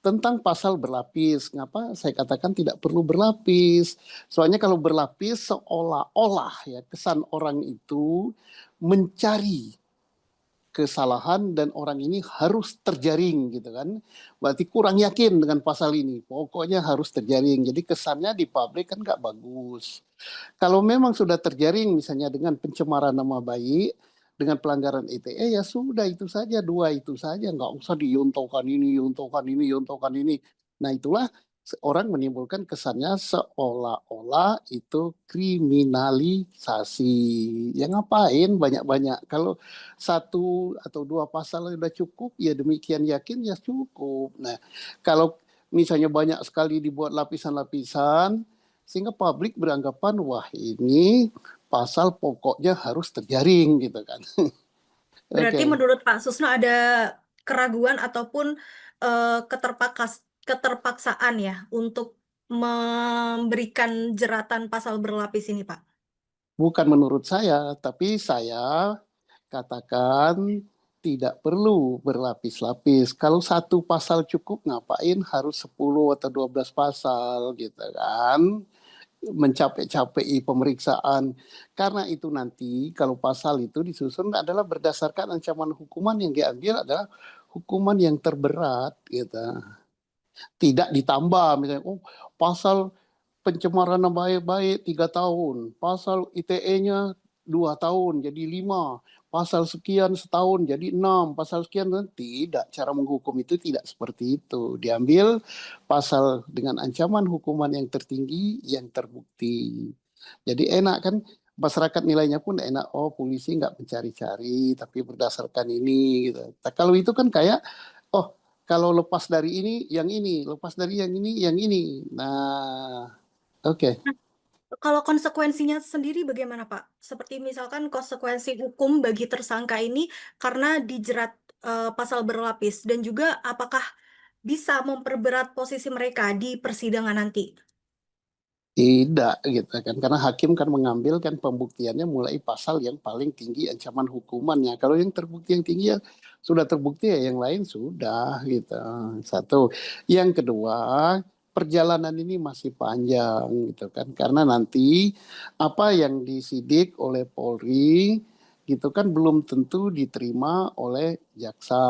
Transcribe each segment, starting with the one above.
Tentang pasal berlapis, ngapa saya katakan tidak perlu berlapis. Soalnya kalau berlapis seolah-olah ya kesan orang itu mencari kesalahan dan orang ini harus terjaring gitu kan. Berarti kurang yakin dengan pasal ini. Pokoknya harus terjaring. Jadi kesannya di publik kan nggak bagus. Kalau memang sudah terjaring misalnya dengan pencemaran nama baik, dengan pelanggaran ITE ya sudah itu saja, dua itu saja, nggak usah diyuntokan ini, yuntokan ini, yuntokan ini. Nah itulah orang menimbulkan kesannya seolah-olah itu kriminalisasi. Ya ngapain banyak-banyak? Kalau satu atau dua pasal sudah cukup, ya demikian yakin ya cukup. Nah kalau misalnya banyak sekali dibuat lapisan-lapisan, sehingga publik beranggapan wah ini pasal pokoknya harus terjaring gitu kan. Berarti Oke. menurut Pak Susno ada keraguan ataupun keterpaksaan ya untuk memberikan jeratan pasal berlapis ini, Pak. Bukan menurut saya, tapi saya katakan tidak perlu berlapis-lapis. Kalau satu pasal cukup, ngapain harus 10 atau 12 pasal gitu kan. Mencapek-capeki pemeriksaan. Karena itu nanti kalau pasal itu disusun adalah berdasarkan ancaman hukuman yang diambil adalah hukuman yang terberat gitu. Tidak ditambah misalnya, oh pasal pencemaran nama baik-baik 3 tahun, pasal ITE-nya 2 tahun jadi 5, pasal sekian setahun jadi 6, pasal sekian tidak. Cara menghukum itu tidak seperti itu. Diambil pasal dengan ancaman hukuman yang tertinggi yang terbukti. Jadi enak kan masyarakat nilainya pun enak. Oh polisi nggak mencari-cari tapi berdasarkan ini gitu. Nah, kalau itu kan kayak oh kalau lepas dari ini yang ini, lepas dari yang ini yang ini. Nah, oke. Nah, kalau konsekuensinya sendiri bagaimana, Pak? Seperti misalkan konsekuensi hukum bagi tersangka ini karena dijerat pasal berlapis dan juga apakah bisa memperberat posisi mereka di persidangan nanti? Tidak gitu kan karena hakim kan mengambil kan pembuktiannya mulai pasal yang paling tinggi ancaman hukumannya. Kalau yang terbukti yang tinggi ya sudah terbukti ya yang lain sudah gitu. Satu. Yang kedua, perjalanan ini masih panjang gitu kan karena nanti apa yang disidik oleh Polri gitu kan belum tentu diterima oleh jaksa.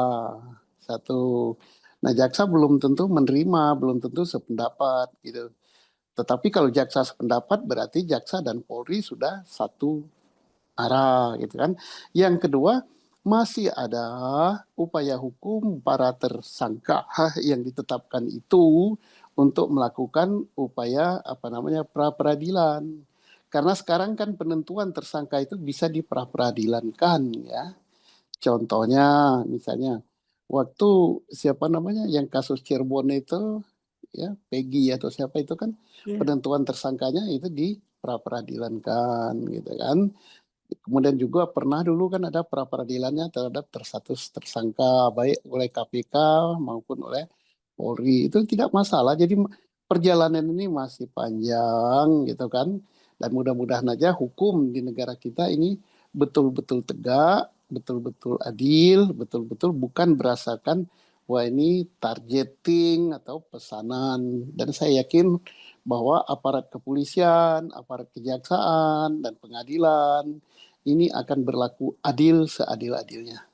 Satu. Nah, jaksa belum tentu menerima, belum tentu sependapat gitu. Tetapi kalau jaksa sependapat berarti jaksa dan Polri sudah satu arah gitu kan. Yang kedua masih ada upaya hukum para tersangka yang ditetapkan itu untuk melakukan upaya apa namanya pra peradilan. Karena sekarang kan penentuan tersangka itu bisa diperadilankan ya. Contohnya misalnya waktu siapa namanya yang kasus Cirebon itu ya Peggy atau siapa itu kan Ya. penentuan tersangkanya itu di pra peradilankan gitu kan. Kemudian juga pernah dulu kan ada pra peradilannya terhadap terstatus tersangka baik oleh KPK maupun oleh Polri itu tidak masalah. Jadi perjalanan ini masih panjang gitu kan. Dan mudah-mudahan aja hukum di negara kita ini betul-betul tegak, betul-betul adil, betul-betul bukan berdasarkan wah ini targeting atau pesanan. Dan saya yakin bahwa aparat kepolisian, aparat kejaksaan, dan pengadilan ini akan berlaku adil seadil-adilnya.